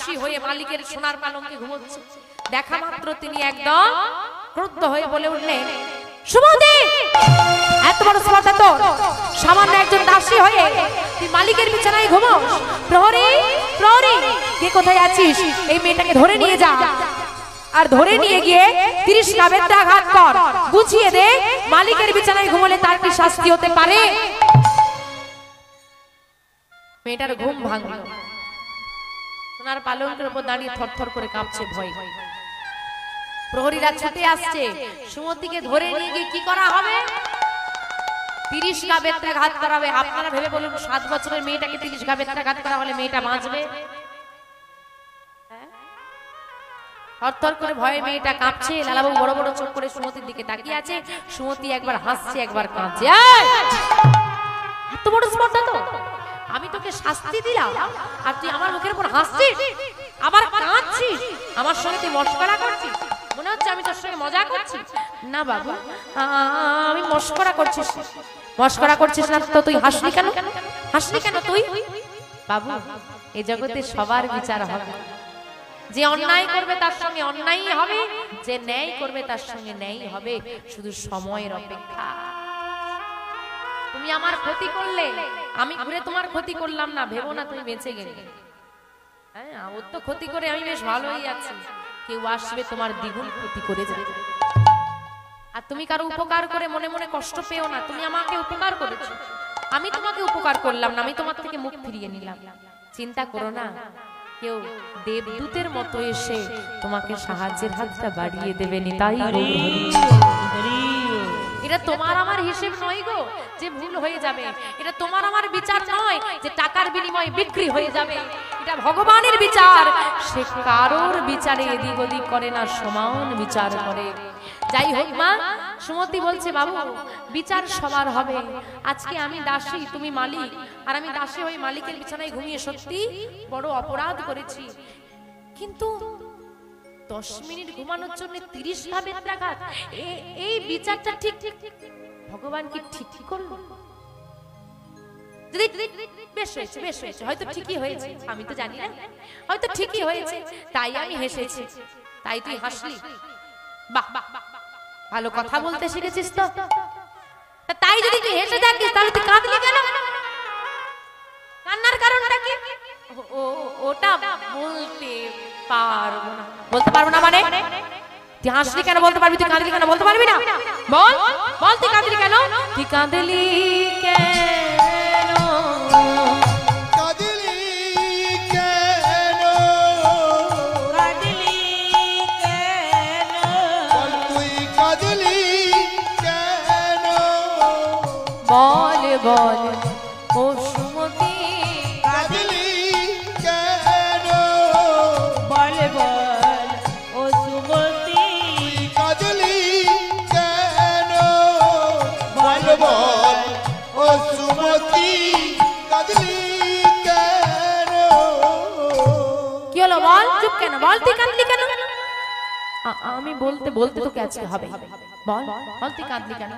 দাসী হয়ে মালিকের সোনার পালঙ্কে ঘুমোচ্ছে। দেখা মাত্র তিনি একদম ক্রুদ্ধ হয়ে বলে উঠলেন, সুমতি, এত বড় স্পর্ধা তোর, সামান্য একজন দাসী হয়ে তুই মালিকের বিছানায় ঘুমোস? প্রহরী, প্রহরী, কে কোথায় আছিস? এই মেয়েটাকে ধরে নিয়ে যা, আর ধরে নিয়ে গিয়ে 30 টা বেত্রাঘাত কর, বুঝিয়ে দে মালিকের বিছানায় ঘুমোলে তার কি শাস্তি হতে পারে। মেয়েটার ঘুম ভাঙল, সোনার পালঙ্কের উপর দাঁড়িয়ে থরথর করে কাঁপছে ভয়। প্রহরীরা ছুটে আসছে, সুমতিকে ধরে নিয়ে গিয়ে কি করা হবে? 30 টা বেত্রাঘাত করা হবে। আপনারা ভেবে বলুন, 7 বছরের মেয়েটাকে 30 টা বেত্রাঘাত করা হলে মেয়েটা বাঁচবে? থরথর করে ভয়ে মেয়েটা কাঁপছে। লালাবাবু বড় বড় চোখ করে সুমতির দিকে তাকিয়ে আছে। সুমতি একবার হাসছে, একবার কাঁদছে। এত বড় স্পর্ধা তো, আমি তোকে শাস্তি দিলাম আর তুই আমার মুখের উপর হাসছিস, আবার কাঁদছিস, আমার সঙ্গে তুই মশকরা করছিস? মনে হচ্ছে আমি তোর সঙ্গে মজা করছি। না বাবু, আমি মশকরা করছিস। মশকরা করছিস না তো তুই হাসলি কেন? হাসলি কেন তুই? বাবু, এই জগতে সবার বিচার হবে। যে অন্যায় করবে তার সঙ্গে অন্যায়ই হবে, যে ন্যায় করবে তার সঙ্গে ন্যায়ই হবে। শুধু সময়ের অপেক্ষা। তুমি আমার ক্ষতি করলে, আমি ঘুরে তোমার ক্ষতি করলাম না, ভেবো না তুমি বেঁচে গেলে। হ্যাঁ, ওর তো ক্ষতি করে আমি বেশ ভালোই আছি, কেউ আসবে তোমার দ্বিগুণ ক্ষতি করে যাবে। আর তুমি কারো উপকার করে মনে মনে কষ্ট পেও না। তুমি আমাকে উপকার করেছো, আমি তোমাকে উপকার করলাম না, আমি তোমার থেকে মুখ ফিরিয়ে নিলাম। চিন্তা করো না, কেউ দেবদূতের মতো এসে তোমাকে সাহায্যের হাতটা বাড়িয়ে দেবে। নিতাই এটা তোমার আমার হিসেব নয় গো যে ভুল হয়ে যাবে। এটা তোমার আমার বিচার নয় যে টাকার বিনিময়ে বিক্রি হয়ে যাবে। এটা ভগবানের বিচার। সে কারোর বিচারে এদিক ওদিক করে না, সমান বিচার করে। যাই হোক মা, সুমতি বলছে, বাবু বিচার সবার হবে। আজকে আমি দাসী, তুমি মালিক, আর আমি দাসী হয়ে মালিকের বিছানায় ঘুমিয়ে সত্যি বড় অপরাধ করেছি। কিন্তু 10 মিনিট ঘুমানোর জন্য 30 টা বেত্রাঘাত, এই বিচারটা ঠিক ভগবান কি ঠিক করলো? বেশ হয়েছে, বেশ হয়েছে, হয়তো ঠিকই হয়েছে, আমি তো জানি না, হয়তো ঠিকই হয়েছে, তাই আমি হেসেছি। তাই তুই হাসলি? বাহ, ভালো কথা বলতে শিখেছিস তো। তাই যদি তুই হেসে থাকিস তাহলে তুই কাঁদলি কেন? কান্নার কারণটা কি? ওটা বলতে পারবো না। বলতে পারবো না মানে? তুই হাসলি কেন বলতে পারবি, তুই কাঁদলি কেন বলতে পারবি না? বল বল, তুই কাঁদলি কেন? তুই কাঁদলি কেন? বল বল ও সুমতি, কাঁদলি কেন? বল বল ও সুমতি, কাঁদলি কেন? বল বল ও সুমতি, কাঁদলি কেন? কি হলো বল? চুপ কেন? বল তুই কাঁদলি কেন? আমি বলতে বলতে তোকে আজকে হবে। বল বল, তুই কাঁদলি কেন?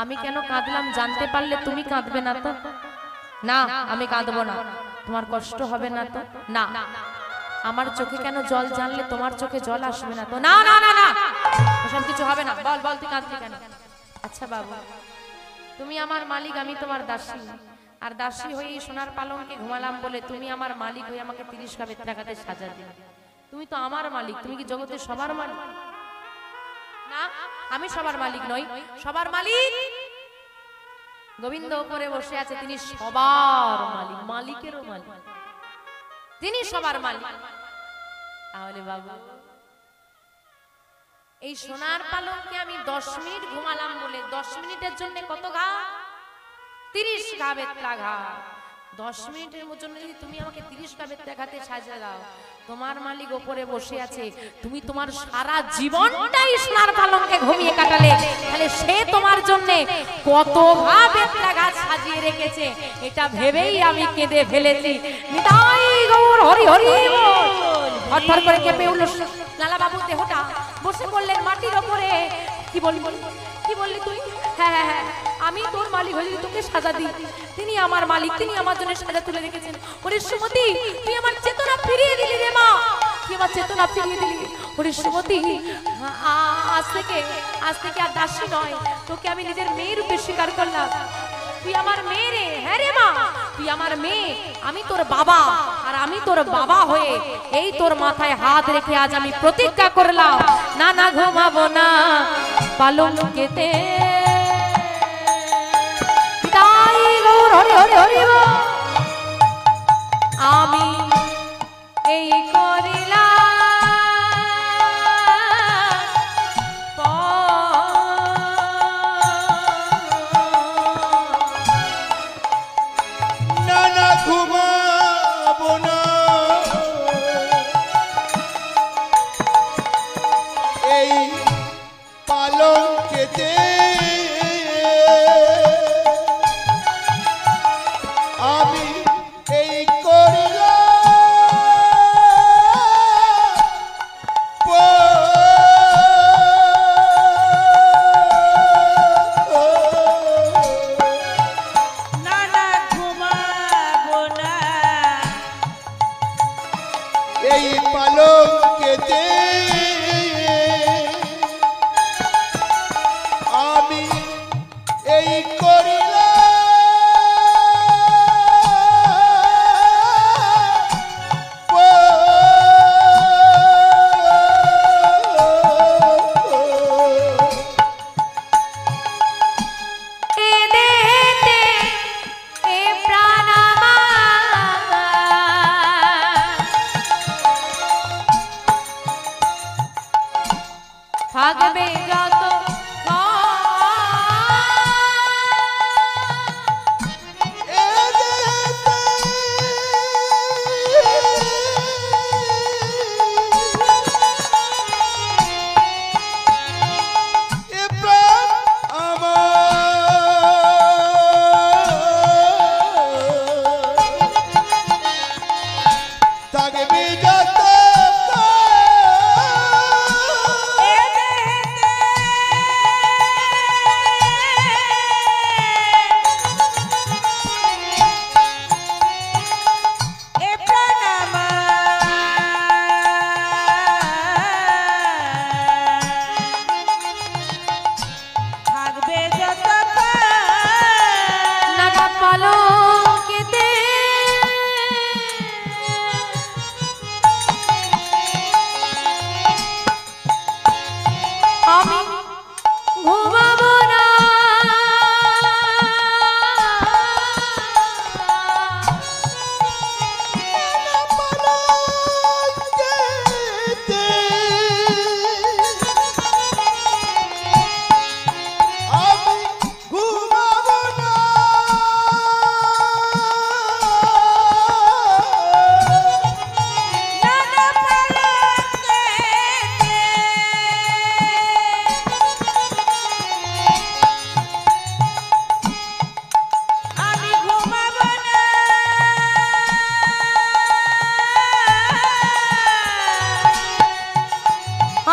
আমি কেন কাঁদলাম জানতে পারলে তুমি কাঁদবে না তো? না, আমি কাঁদবো না। তোমার কষ্ট হবে না তো? না। আমার চোখে কেন জল জানলে তোমার চোখে জল আসবে না তো? না না না না, ওসব কিছু হবে না। বল বল, তুই কাঁদলি কেন? আচ্ছা বাবু, তুমি আমার মালিক, আমি তোমার দাসী, আর দাসী হয়ে সোনার পালঙ্কে ঘুমালাম বলে তুমি আমার মালিক হয়ে আমাকে 30 টা বেত্রাঘাতে সাজা দিলে। তুমি তো আমার মালিক, তুমি কি জগতের সবার মালিক? না, আমি সবার মালিক নই। সবার মালিক গোবিন্দ উপরে বসে আছে, তিনি সবার মালিক, মালিকেরও মালিক, তিনি সবার মালিক। তাহলে বাবু, এই সোনার পালঙ্কে আমি 10 মিনিট ঘুমালাম বলে 10 মিনিটের জন্য কত ঘাত? 30 টা বেত্রাঘাত। 10 মিনিটের জন্য যদি তুমি আমাকে 30 টা বেত্রাঘাতে সাজিয়ে দাও, তোমার মালিক উপরে বসে আছে, তুমি তোমার সারা জীবনটাই সোনার পালঙ্কে ঘুমিয়ে কাটালে, তাহলে সে তোমার জন্য কত বেত্রাঘাত সাজিয়ে রেখেছে এটা ভেবেই আমি কেঁদে ফেলেছি। নিতাই গৌর হরি হরি বল। থরথর করে কেঁপে উঠল লালা বাবু, দেহটা বসে পড়লেন মাটির ওপরে। কি বললি, কি বললি তুই? হ্যাঁ হ্যাঁ হ্যাঁ, আমি তোর মালিক হয়ে যদি তোকে সাজা দিই, তিনি আমার মালিক, তিনি আমার জন্য সাজা তুলে রেখেছেন। ওরে সুমতি, তুই আমার চেতনা ফিরিয়ে দিলি রে মা। না ফিরিয়ে দিলি। ওরে সুমতি, আজ থেকে আর দাসী নয়, তোকে আমি নিজের মেয়ে রূপে স্বীকার করলাম। তুই আমার মেয়ে রে। হ্যাঁ রে মা, তুই আমার মেয়ে, আমি তোর বাবা, আর আমি তোর বাবা হয়ে এই তোর মাথায় হাত রেখে আজ আমি প্রতিজ্ঞা করলাম, না না ঘুমাবো না পালঙ্কেতে। তাই গৌর হরি হরি হরি আমি এই করিলাম না না ঘুমাবো না এই পালঙ্কেতে। আমি এই না না ঘুমাবো না এই পালঙ্কেতে আমি এই থাকবে যত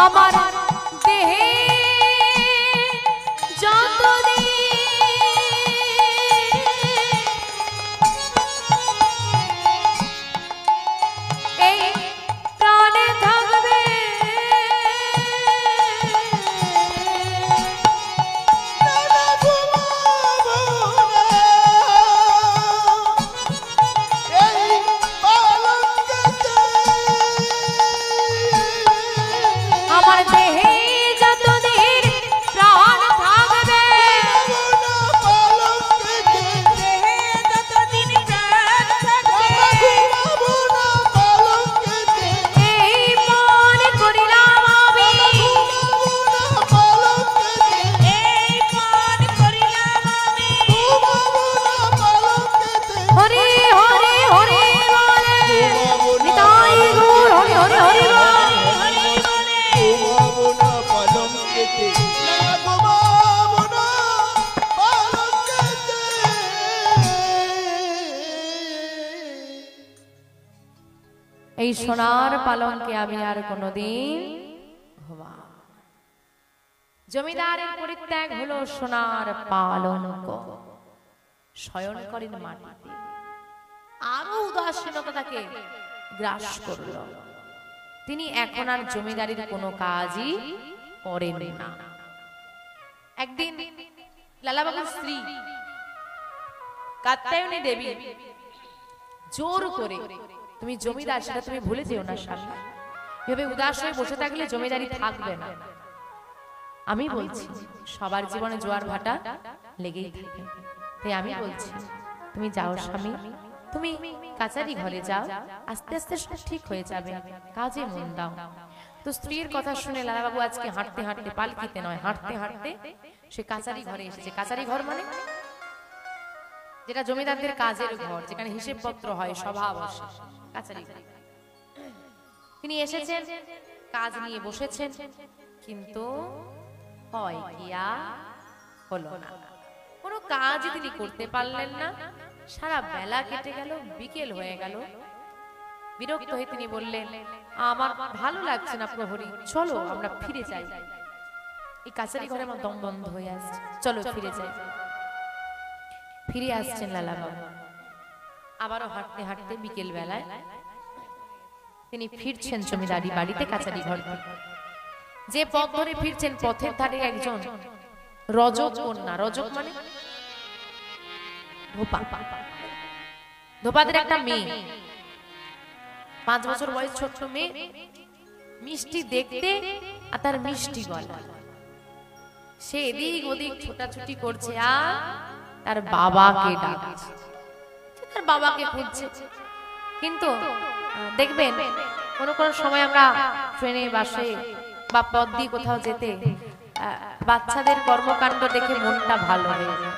আমার দেহে যতদিন এই প্রাণে থাকবে আমার দেহে যতদিন প্রাণ থাকবে দেহে যতদিন প্রাণ থাকবে এই মনে করিলাম আমি এই মন করিলাম আমি হরি হরি হরি বলে নিতাই গৌর হরি হরি হরি বলে এই সোনার পালঙ্কে আমি আর কোনোদিন ঘুমাবো না। জমিদারের পরিত্যাগ হলো সোনার পালঙ্ক, শয়ন করেন মাটিতে। আরো উদাসীনতা তাকে গ্রাস করলো। তিনি এখন আর জমিদারির কোনো কাজই করেন না। একদিন লালাবাবুর স্ত্রী কাত্যায়নী দেবী জোর করে, তুমি জমিদার সেটা তুমি ভুলে যেও না স্বামী, এভাবে উদাস হয়ে বসে থাকলে জমিদারি থাকবে না। আমি বলছি সবার জীবনে জোয়ার ভাটা লেগেই থাকে, তাই আমি বলছি তুমি যাও স্বামী, তুমি কাছারি ঘরে যাও, আস্তে আস্তে সব ঠিক হয়ে যাবে, কাজে মন দাও। তো স্ত্রীর কথা শুনে লালাবাবু আজকে হাঁটতে হাঁটতে, পালকিতে নয় হাঁটতে হাঁটতে সে কাছারি ঘরে এসেছে। কাছারি ঘর মানে যেটা জমিদারদের কাজের ঘর, যেখানে হিসেবপত্র হয়, সভা বসে, কাছারি ঘর। তিনি এসেছেন, কাজ নিয়ে বসেছেন, কিন্তু হয় কি আর হলো না, কোনো কাজ তিনি করতে পারলেন না। সারা বেলা কেটে গেল, বিকেল হয়ে গেল। বিরক্ত হয়ে তিনি বললেন, আমার ভালো লাগছে না প্রহরী, চলো আমরা ফিরে যাই, এই কাছারি ঘরে আমার দম বন্ধ হয়ে আসছে, চলো ফিরে যাই। ফিরে আসছেন লালাবাবু, আবারও হাঁটতে হাঁটতে বিকেল বেলায় তিনি ফিরছেন জমিদারি বাড়িতে, কাছারি ঘর। যে পথ ধরে ফিরছেন, পথের ধারে একজন রজক কন্যা, রজক মানে ধোপা, ধোপাদের একটা মেয়ে, 5 বছর বয়স, ছোট্ট মেয়ে, মিষ্টি দেখতে আর তার মিষ্টি গলা। সে এদিক ওদিক ছোটাছুটি করছে আর তার বাবাকে ডাকছে, তার বাবাকে খুঁজছে। কিন্তু দেখবেন কোনো কোনো সময় আমরা ট্রেনে, বাসে বা পথ দিয়ে কোথাও যেতে বাচ্চাদের কর্মকাণ্ড দেখে মনটা ভালো হয়ে যায়।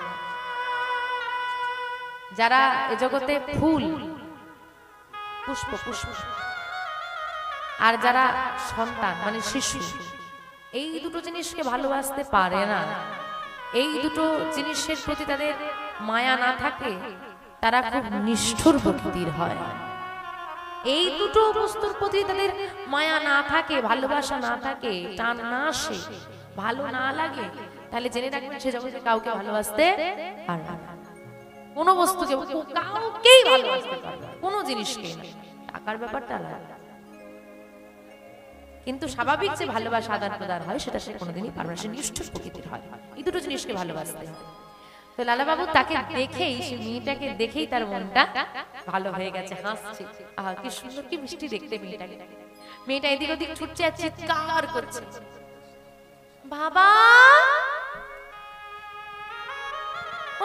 যারা এ জগতে ফুল, পুষ্প, পুষ্প, আর যারা সন্তান মানে শিশু, এই দুটো জিনিসকে ভালোবাসতে পারে না, এই দুটো জিনিসের প্রতি তাদের মায়া না থাকে, তারা খুব নিষ্ঠুর প্রকৃতির হয়। এই দুটো বস্তুর প্রতি তাদের মায়া না থাকে, ভালোবাসা না থাকে, টান না আসে, ভালো না লাগে, তাহলে জেনে রাখবেন সে জগতে কাউকে ভালোবাসতে পারবে না। কোনো বস্তুকে, কাউকেই ভালোবাসতে পারবে না, কোনো জিনিসকে। টাকার ব্যাপারটা আলাদা, কিন্তু স্বাভাবিক যে ভালোবাসা আদান প্রদান হয় সেটা সে কোনোদিনই পারবে না, সে নিষ্ঠুর প্রকৃতির হয়। এই দুটো জিনিসকে ভালোবাসতে হয়। তো লালাবাবু তাকে দেখেই, সে মেয়েটাকে দেখেই তার মনটা ভালো হয়ে গেছে, হাসছে, আহা কি সুন্দর, কি মিষ্টি দেখতে মেয়েটাকে। মেয়েটা এদিক ওদিক ছুটছে আর চিৎকার করছে, বাবা,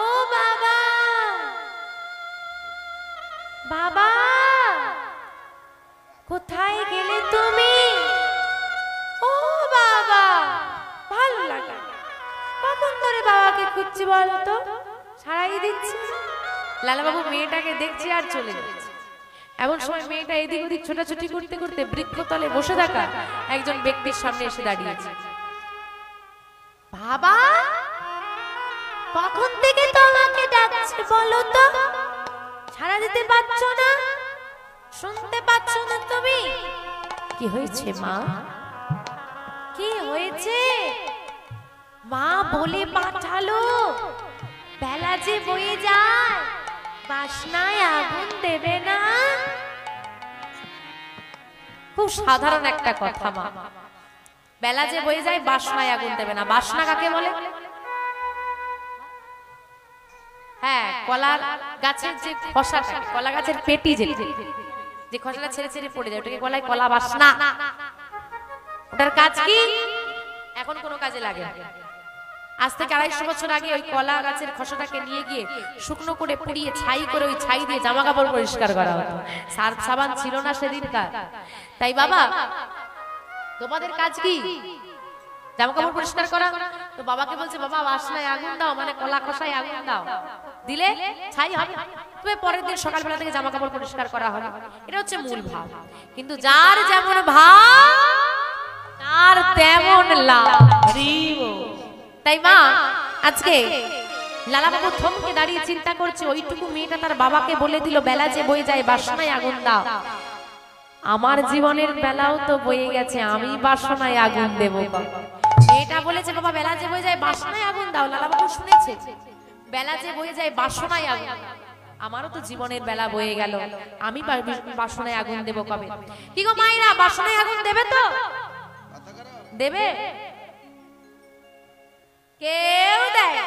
ও বাবা, বাবা, কোথায় গেলে তুমি? ও বাবা, ভালো লাগে, কখন ধরে বাবাকে খুঁজছি বলতো, সারাই দিচ্ছি। লালাবাবু মেয়েটাকে দেখছে আর চলে যাচ্ছে। এমন সময় মেয়েটা এদিক ওদিক ছোটাছুটি করতে করতে বৃক্ষতলে বসে থাকা একজন ব্যক্তির সামনে এসে দাঁড়িয়েছে। বাবা, কখন থেকে তোমাকে ডাকছে বলো তো, সাড়া দিতে পারছো না, শুনতে পাচ্ছ না তুমি? কি হয়েছে মা, কি হয়েছে? মা বলে পাঠালো বেলা যে বয়ে যায়, বাসনায় আগুন দেবে না। খুব সাধারণ একটা কথা মা, বেলা যে বয়ে যায় বাসনায় আগুন দেবে না। বাসনা কাকে বলে? হ্যাঁ, কলা গাছের যে খোসাটা, কলা গাছের পেটি, যে খোসাটা ছেড়ে ছেড়ে পড়ে যায়, ওটাকে বলা হয় কলা বাসনা। ওটার কাজ কি? এখন কোনো কাজে লাগে না। আজ থেকে 250 বছর আগে ওই কলা গাছের খোসাটাকে নিয়ে গিয়ে শুকনো করে পুড়িয়ে ছাই করে, ওই ছাই দিয়ে জামা কাপড় পরিষ্কার করা হতো। সার্ফ সাবান ছিল না সেদিনকার। তাই বাবা, তোমাদের কাজ কি? জামা কাপড় পরিষ্কার করা। তো বাবাকে বলছে, বাবা বাসনায় আগুন দাও, মানে কলা খোসায় আগুন দাও, দিলে ছাই হবে, তবে পরের দিন সকালবেলা থেকে জামা কাপড় পরিষ্কার করা হবে। এটা হচ্ছে মূল ভাব। কিন্তু যার যেমন ভাব তার তেমন লাভ। তাই মা আজকে লালাবাবু থমকে দাঁড়িয়ে চিন্তা করছে, ওইটুকু মেয়েটা তার বাবাকে বলে দিল বেলা যে বয়ে যায় বাসনায় আগুন দাও। আমার জীবনের বেলাও তো বয়ে গেছে, আমি বাসনায় আগুন দেব। মেয়েটা বলেছে, বাবা বেলা যে বয়ে যায় বাসনায় আগুন দাও। লালাবাবু শুনেছে বেলা যে বয়ে যায় বাসনায় আগুন। আমারও তো জীবনের বেলা বয়ে গেল, আমি বাসনায় আগুন দেব কবে? কি গো মাইরা, বাসনায় আগুন দেবে তো? দেবে? কেউ দেয়?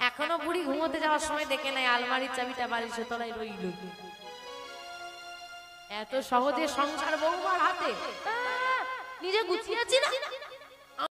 এখনো বুড়ি ঘুমোতে যাওয়ার সময় দেখে নাই আলমারির চাবিটা বালিশের তলায় রইল। এত সহজে সংসার বৌমার হাতে, নিজে গুছিয়ে আছি না,